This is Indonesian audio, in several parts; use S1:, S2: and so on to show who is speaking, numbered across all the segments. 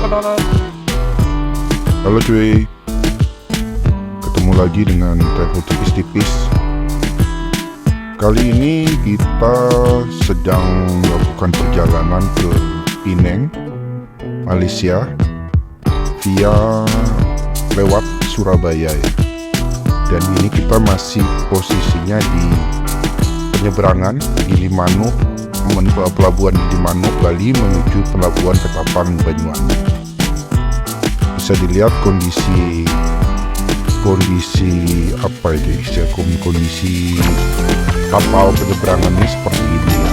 S1: Halo cuy, ketemu lagi dengan travel tipis-tipis. Kali ini kita sedang melakukan perjalanan ke Penang, Malaysia, via lewat Surabaya ya. Dan ini kita masih posisinya di penyeberangan Gilimanuk, pelabuhan Gilimanuk, Bali menuju pelabuhan Ketapang, Banyuwangi. Bisa dilihat kondisi apa itu istilah, kondisi kapal penyeberangannya seperti ini ya.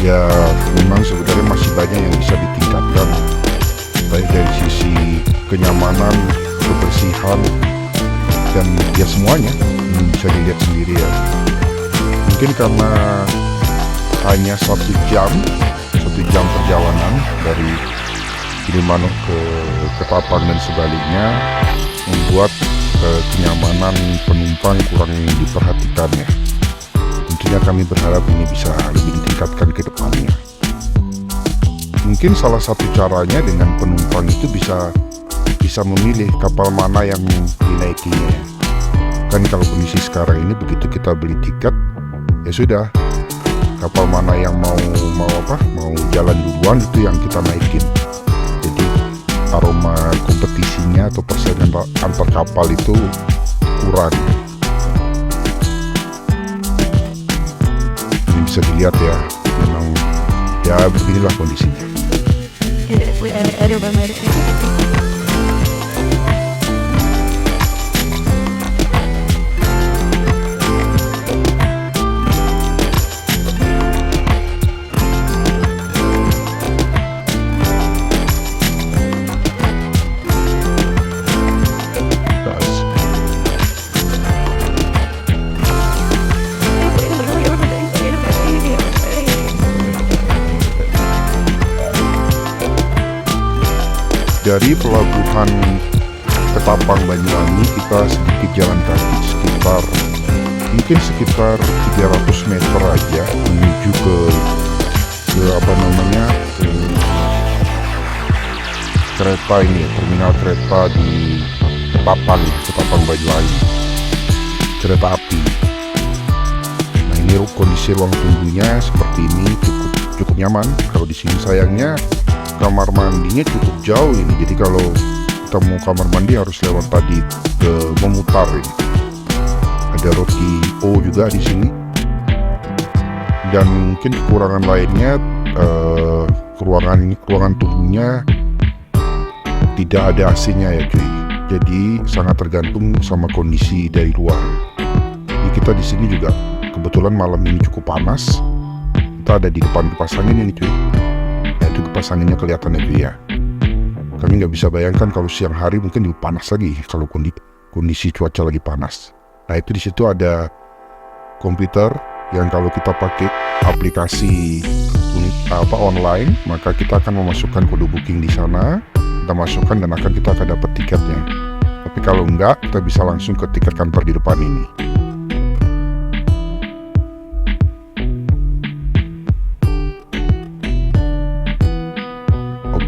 S1: Ya memang sebenarnya masih banyak yang bisa ditingkatkan, baik dari sisi kenyamanan, kebersihan, dan ya semuanya bisa dilihat sendiri ya. Mungkin karena hanya 1 jam perjalanan dari Gilimanuk ke Ketapang dan sebaliknya, membuat kenyamanan penumpang kurang diperhatikan ya. Tentunya kami berharap ini bisa lebih ditingkatkan ke depannya. Mungkin salah satu caranya dengan penumpang itu bisa memilih kapal mana yang dinaikinya ya. Kan kalau kondisi sekarang ini begitu kita beli tiket, ya sudah, kapal mana yang mau jalan duluan itu yang kita naikin. Jadi aroma kompetisinya atau persaingan antar kapal itu kurang. Ini bisa dilihat ya, memang ya beginilah kondisinya. Dari pelabuhan Ketapang, Banyuwangi kita sedikit jalan kaki sekitar 300 meter aja menuju ke kereta ini, terminal kereta di Ketapang Banyuwangi, kereta api. Nah ini kondisi ruang tunggunya seperti ini, cukup nyaman. Kalau di sini sayangnya kamar mandinya cukup jauh ini, jadi kalau kita mau kamar mandi harus lewat tadi ke memutar ini. Ada roti O juga di sini. Dan mungkin kekurangan lainnya, ruangan tunggunya tidak ada AC-nya ya cuy. Jadi sangat tergantung sama kondisi dari luar. Jadi kita di sini juga kebetulan malam ini cukup panas. Kita ada di depan kipas angin ini cuy. Itu kipas anginnya kelihatan ya. Kami nggak bisa bayangkan kalau siang hari mungkin lebih panas lagi kalau kondisi cuaca lagi panas. Nah itu di situ ada komputer yang kalau kita pakai aplikasi online, maka kita akan memasukkan kode booking di sana, kita masukkan dan kita akan dapat tiketnya. Tapi kalau enggak, kita bisa langsung ke tiket kantor di depan ini.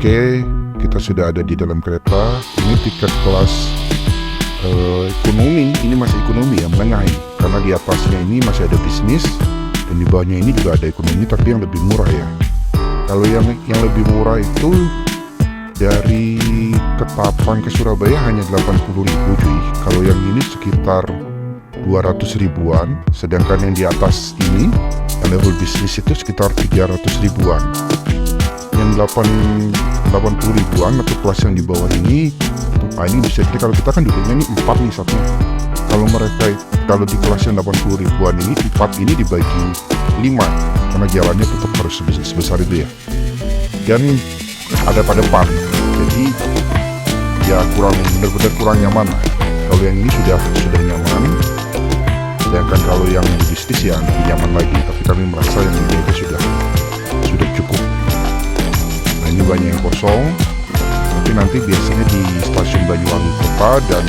S1: Oke, kita sudah ada di dalam kereta. Ini tiket kelas ekonomi, ini masih ekonomi ya, menengah ini. Karena di atasnya ini masih ada bisnis, dan di bawahnya ini juga ada ekonomi, tapi yang lebih murah ya. Kalau yang lebih murah itu dari Ketapang ke Surabaya hanya 80.000 cuy. Kalau yang ini sekitar 200 ribuan, sedangkan yang di atas ini, yang level bisnis itu sekitar 300 ribuan. Yang 80 ribuan atau kelas yang di bawah ini, ini bisa, jadi kalau kita kan duduknya ini 4 nih satunya. Kalau di kelas yang 80 ribuan ini, 4 ini dibagi 5 karena jalannya tetap harus sebesar itu ya. Dan ada pada depan, jadi ya benar-benar kurang nyaman. Kalau yang ini sudah nyaman, sedangkan kalau yang di bisnis ya lebih nyaman lagi. Tapi kami merasa yang ini itu sudah cukup. Nah ini banyak yang kosong. Tapi nanti biasanya di stasiun Banyuwangi Kota dan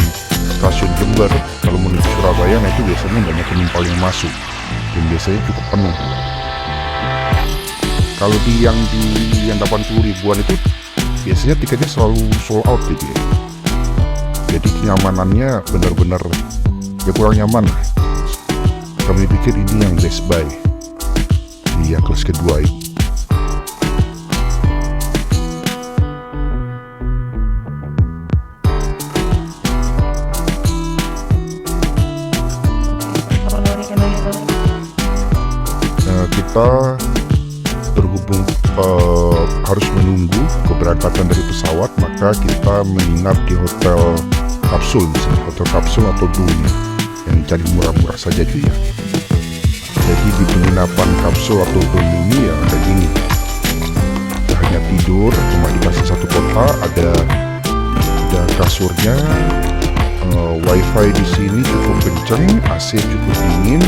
S1: stasiun Jember kalau menuju Surabaya, nah itu biasanya banyak penumpang yang masuk dan biasanya cukup penuh. Kalau yang 80 ribuan itu biasanya tiketnya selalu sold out gitu ya. Jadi kenyamanannya benar-benar ya kurang nyaman. Kami pikir ini yang best buy di yang kelas kedua ini. Kita berhubung harus menunggu keberangkatan dari pesawat, maka kita menginap di hotel kapsul di sini, hotel kapsul atau dome yang cari murah-murah saja juga. Jadi di penginapan kapsul atau dome ini ya kayak gini, kita hanya tidur, cuma dikasih satu kotak, ada kasurnya, wifi di sini cukup kenceng, AC cukup dingin,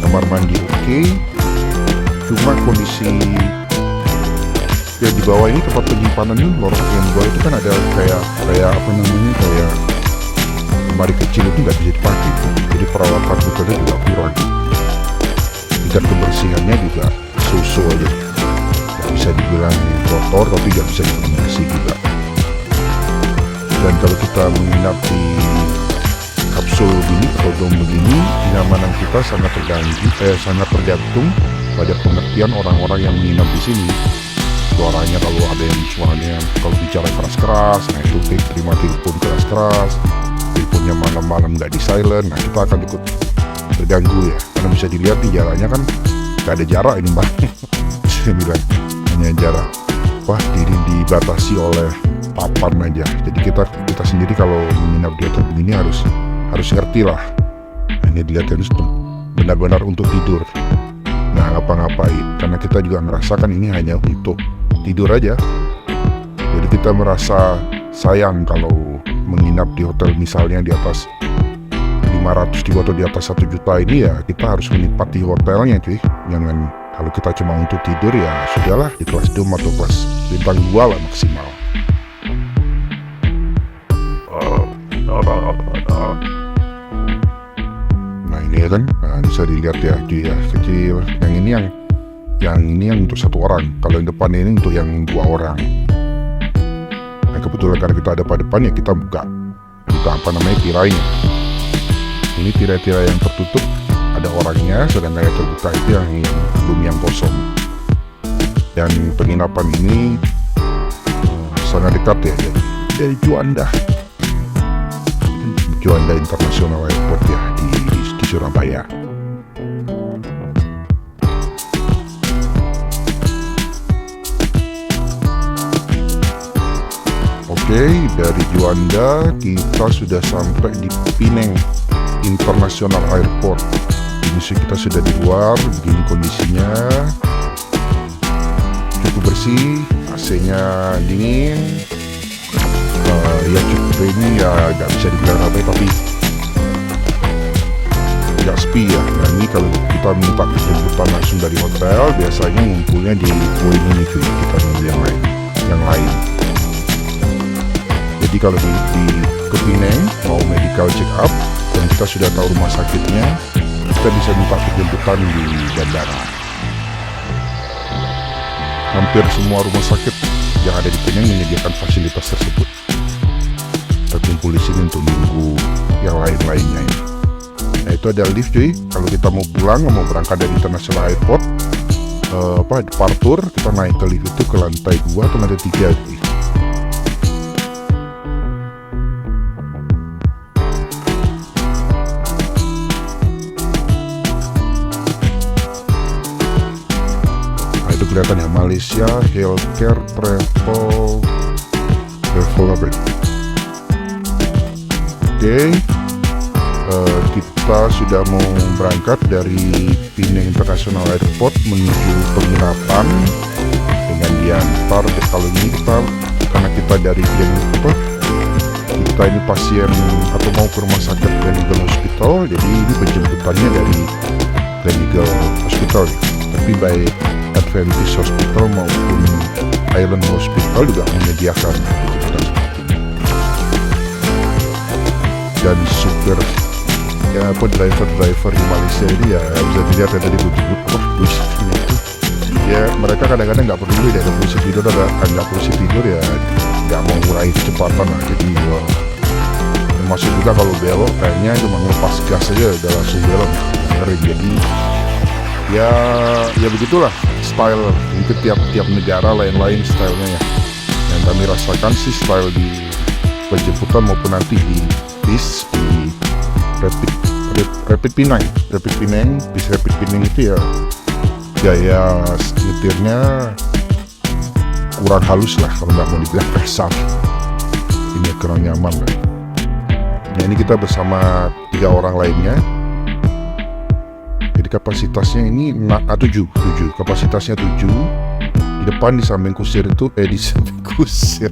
S1: kamar mandi oke. Cuma kondisi ya di bawah ini tempat penyimpanan ini, lorong yang bawah itu kan ada kayak apa namanya, kayak lemari kecil itu nggak bisa dipakai, jadi perawatan hotelnya juga kurang. Tingkat kebersihannya juga so-so aja, nggak bisa dibilang kotor tapi nggak bisa dibilang bersih juga. Dan kalau kita menginap di kapsul begini atau dome begini, kenyamanan kita sangat tergantung pada pengertian orang-orang yang menginap di sini. Suaranya kalau ada yang suaranya kalau bicara keras-keras, nah itu terima telepon keras-keras, teleponnya malam-malam nggak di silent, nah kita akan ikut terganggu ya, karena bisa dilihat di jalannya kan nggak ada jarak ini mbak. Saya bilang hanya jarak, wah diri dibatasi oleh papan aja. Jadi kita sendiri kalau menginap di hotel begini harus ngerti lah. Ini dilihat harus benar-benar untuk tidur. Nah ngapa-ngapain, karena kita juga merasakan ini hanya untuk tidur aja. Jadi kita merasa sayang kalau menginap di hotel misalnya di atas 500 ribu atau di atas 1 juta ini, ya kita harus menikmati hotelnya cuy. Jangan kalau kita cuma untuk tidur ya sudahlah di kelas dome atau kelas bintang 2 lah maksimal. Nah ini ya kan, nah, bisa dilihat ya cuy ya, kecil. Yang ini yang untuk satu orang. Kalau yang depan ini untuk yang 2 orang. Nah kebetulan karena kita ada pada depan ya kita buka apa namanya tirainya. Ini tirai-tirai yang tertutup ada orangnya, sedangkan yang terbuka itu yang belum, yang kosong. Dan penginapan ini sangat dekat ya dari Juanda International Airport ya di Surabaya. Oke, dari Juanda kita sudah sampai di Pinang International Airport. Ini kita sudah di luar, begini kondisinya, cukup bersih, AC-nya dingin. Ya cukup ini ya nggak bisa dibilang apa tapi nggak sepi ya. Nah ini kalau kita minta jemputan langsung dari hotel, biasanya ngumpulnya di poin ini cuy, kita nunggu yang lain. Jadi kalau di ke Pinang mau medical check up dan kita sudah tahu rumah sakitnya, kita bisa minta jemputan di bandara. Hampir semua rumah sakit yang ada di Pinang menyediakan fasilitas tersebut. Kita kumpul di sini untuk nunggu yang lain-lainnya ini. Nah itu ada lift cuy. Kalau kita mau pulang, mau berangkat dari International Airport, departure, kita naik ke lift itu ke lantai 2 atau lantai 3 cuy. Kelihatannya Malaysia Healthcare Travel Development. Oke, kita sudah mau berangkat dari Pinang International Airport menuju penginapan dengan diantar. Kalau ini kita karena kita dari kita ini pasien atau mau ke rumah sakit Gleneagles Hospital, jadi ini penjemputannya dari Gleneagles Hospital, tapi baik Adventist Hospital maupun Island Hospital juga menyediakan dan supir ya driver di Malaysia ini ya bisa dilihat ya dari bus itu Ya mereka kadang-kadang nggak peduli deh, nggak polisi tidur ya nggak mau ngurai kecepatan lah. Jadi termasuk juga kalau belok kayaknya cuma lepas gas aja udah langsung belok ngeri. Jadi ya begitulah style, mungkin tiap negara lain-lain stylenya ya. Yang kami rasakan sih style di penjemputan maupun nanti di bis di Rapid Penang bis Rapid Penang itu ya gaya nyetirnya kurang halus lah kalau nggak mau dibilang kasar, ini kurang nyaman lah. Nah ini kita bersama 3 orang lainnya, jadi kapasitasnya ini 7 kapasitasnya 7. Di depan di samping kusir itu di samping kusir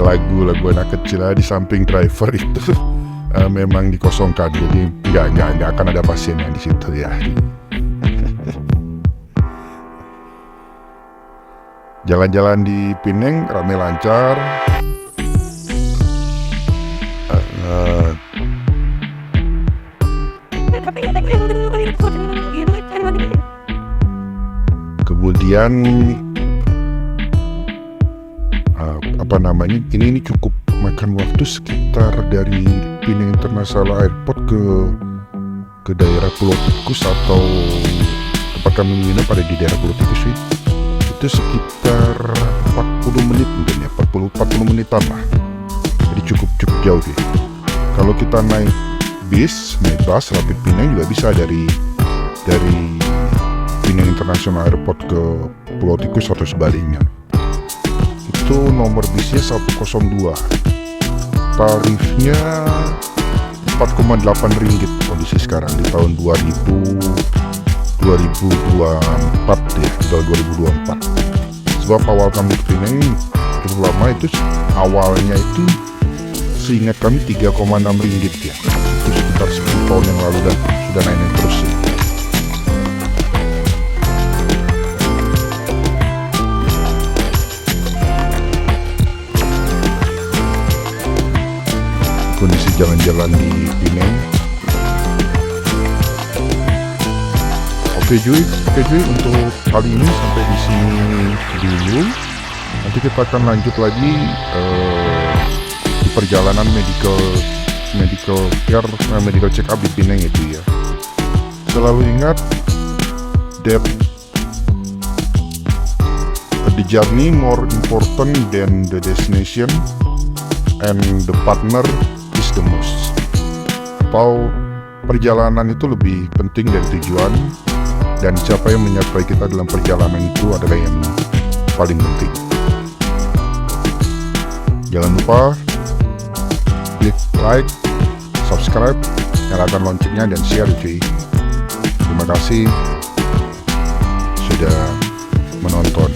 S1: lagu anak kecil di samping driver itu memang dikosongkan, jadi nggak akan ada pasien yang di situ ya. Jalan-jalan di Penang rame lancar. Kemudian ini cukup makan waktu sekitar dari Penang International Airport ke daerah Pulau Tikus atau tempat kami menginap pada di daerah Pulau Tikus itu sekitar 40 menit mungkin ya, 40 menitan lah. Jadi cukup jauh deh. Kalau kita naik bus Rapid Penang juga bisa dari Penang International Airport ke Pulau Tikus atau sebaliknya. Itu nomor bisnya 102. Tarifnya 4,8 ringgit kondisi sekarang di tahun 2024 ya, tahun 2024. Sebab awal kami ke Penang cukup lama, itu awalnya itu seingat kami 3,6 ringgit ya. Itu sekitar 10 tahun yang lalu dan sudah naik terus sih. Kondisi jalan-jalan di Penang. Oke Cuy, untuk kali ini sampai di sini dulu. Nanti kita akan lanjut lagi di perjalanan medical check up di Penang itu ya. Selalu ingat that the journey more important than the destination and the partner is the most. Atau perjalanan itu lebih penting dari tujuan, dan siapa yang menyertai kita dalam perjalanan itu adalah yang paling penting. Jangan lupa klik like, subscribe, nyalakan loncengnya dan share cuy. Terima kasih sudah menonton.